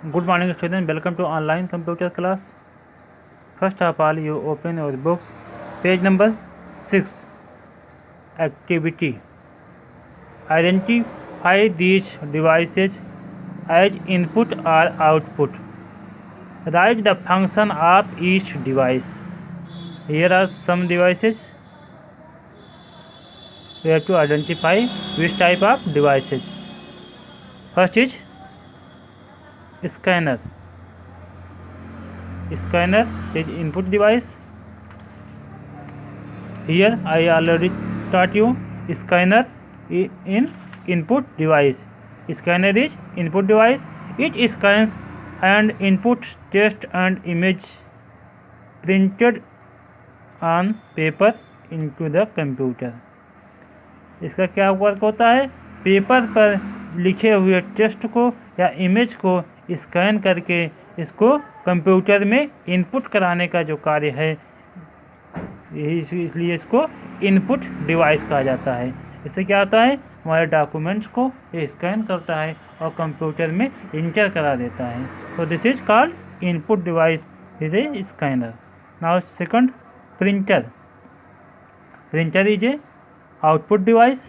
Good morning students, welcome to online computer class. First of all, you open your books, page number 6, activity. Identify these devices as input or output. Write the function of each device. Here are some devices. We have to identify which type of devices. First is scanner. Scanner is input device. Here I already taught you scanner in input device. Scanner is input device. It scans and inputs text and image printed on paper into the computer. इसका क्या work होता है? Paper पर लिखे हुए text को या image को स्कैन करके इसको कंप्यूटर में इनपुट कराने का जो कार्य है, यही इसलिए इसको इनपुट डिवाइस कहा जाता है। इससे क्या होता है? हमारे डॉक्यूमेंट्स को ये स्कैन करता है और कंप्यूटर में इंटर करा देता है। तो this is called input device, is a scanner. Now second, printer. Printer is a output device.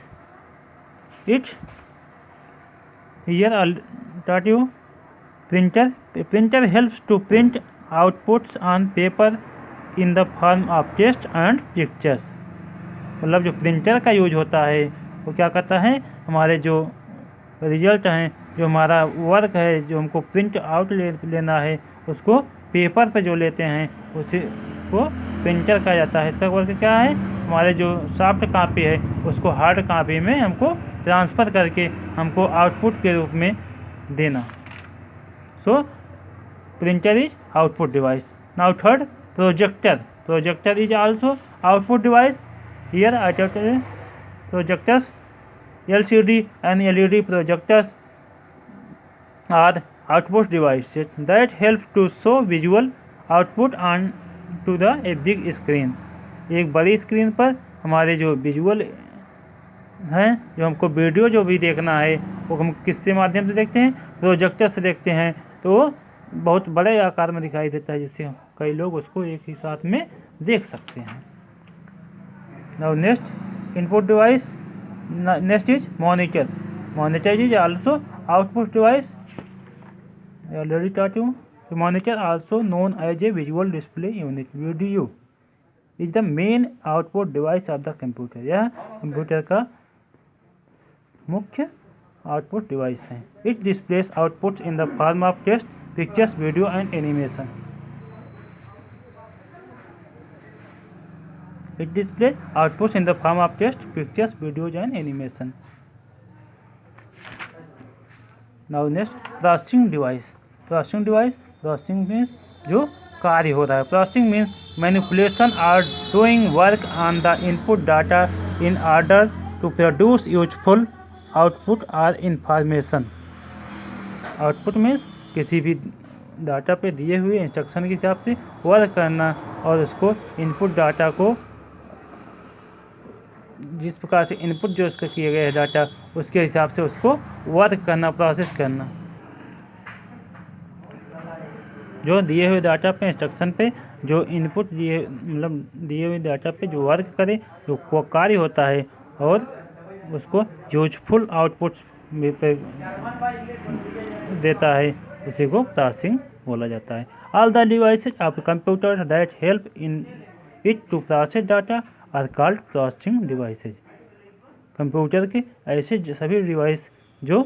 Here I'll taught you printer. Printer helps to print outputs on paper in the form of text and pictures. मतलब जो printer का use होता है वो क्या करता है? हमारे जो रिजल्ट हैं, जो हमारा वर्क है, जो हमको प्रिंट आउट लेना है, उसको पेपर पे जो लेते हैं उसी को प्रिंटर कहा जाता है। इसका वर्क क्या है? हमारे जो सॉफ्ट कॉपी है उसको हार्ड कॉपी में हमको ट्रांसफ़र करके हमको आउटपुट के रूप में देना। सो printer is output device. Now third, projector. Projector is also output device. Here I taught projectors. LCD and LED projectors are output devices that help to show visual output on to a big screen. एक बड़ी screen पर हमारे जो visual हैं, जो हमको video जो भी देखना है वो हम किसके माध्यम से देखते हैं? प्रोजेक्टर से देखते हैं। तो बहुत बड़े आकार में दिखाई देता है, जिससे कई लोग उसको एक ही साथ में देख सकते हैं। Now next, input device. Next is monitor. Monitor is also output device. I already taught you. The monitor, also known as a visual display unit, VDU, is the main output device of the computer. यह computer का मुख्य output device है. It displays outputs in the form of text, pictures, video and animation. It displays outputs in the form of text, pictures, videos and animation. Now next, processing device. Processing device. Processing means जो कार्य हो रहा है. Processing means manipulation or doing work on the input data in order to produce useful output or information. Output means किसी भी data पे दिए हुए इंस्ट्रक्शन के हिसाब से वर्क करना और उसको इनपुट डाटा को जिस प्रकार से इनपुट जो उसका किए गए डाटा उसके हिसाब से उसको वर्क करना, प्रोसेस करना। जो दिए हुए डाटा पे, इंस्ट्रक्शन पे जो इनपुट दिए, मतलब दिए हुए डाटा पे जो वर्क करे, जो कार्य होता है और उसको यूजफुल आउटपुट पे देता है, उसी को प्रोसेसिंग बोला जाता है। All the devices of computer that help in it to process data are called processing devices. Computer के ऐसे सभी डिवाइस जो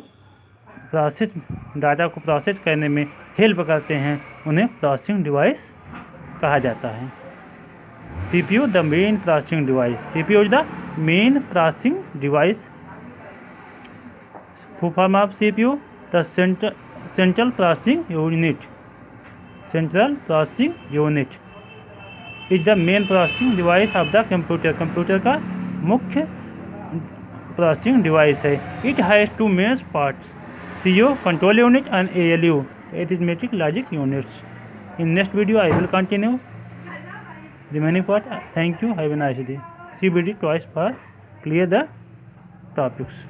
प्रोसेस डाटा को प्रोसेस करने में हेल्प करते हैं उन्हें प्रोसेसिंग डिवाइस कहा जाता है. CPU the main processing device. CPU is the main processing device. Full form of CPU the central processing unit. Central processing unit is the main processing device of the computer. Computer का मुख्य processing device है. It has two main parts, CO control unit and ALU arithmetic logic units. In next video I will continue remaining part. Thank you. Have a nice day. See video twice for clear the topics.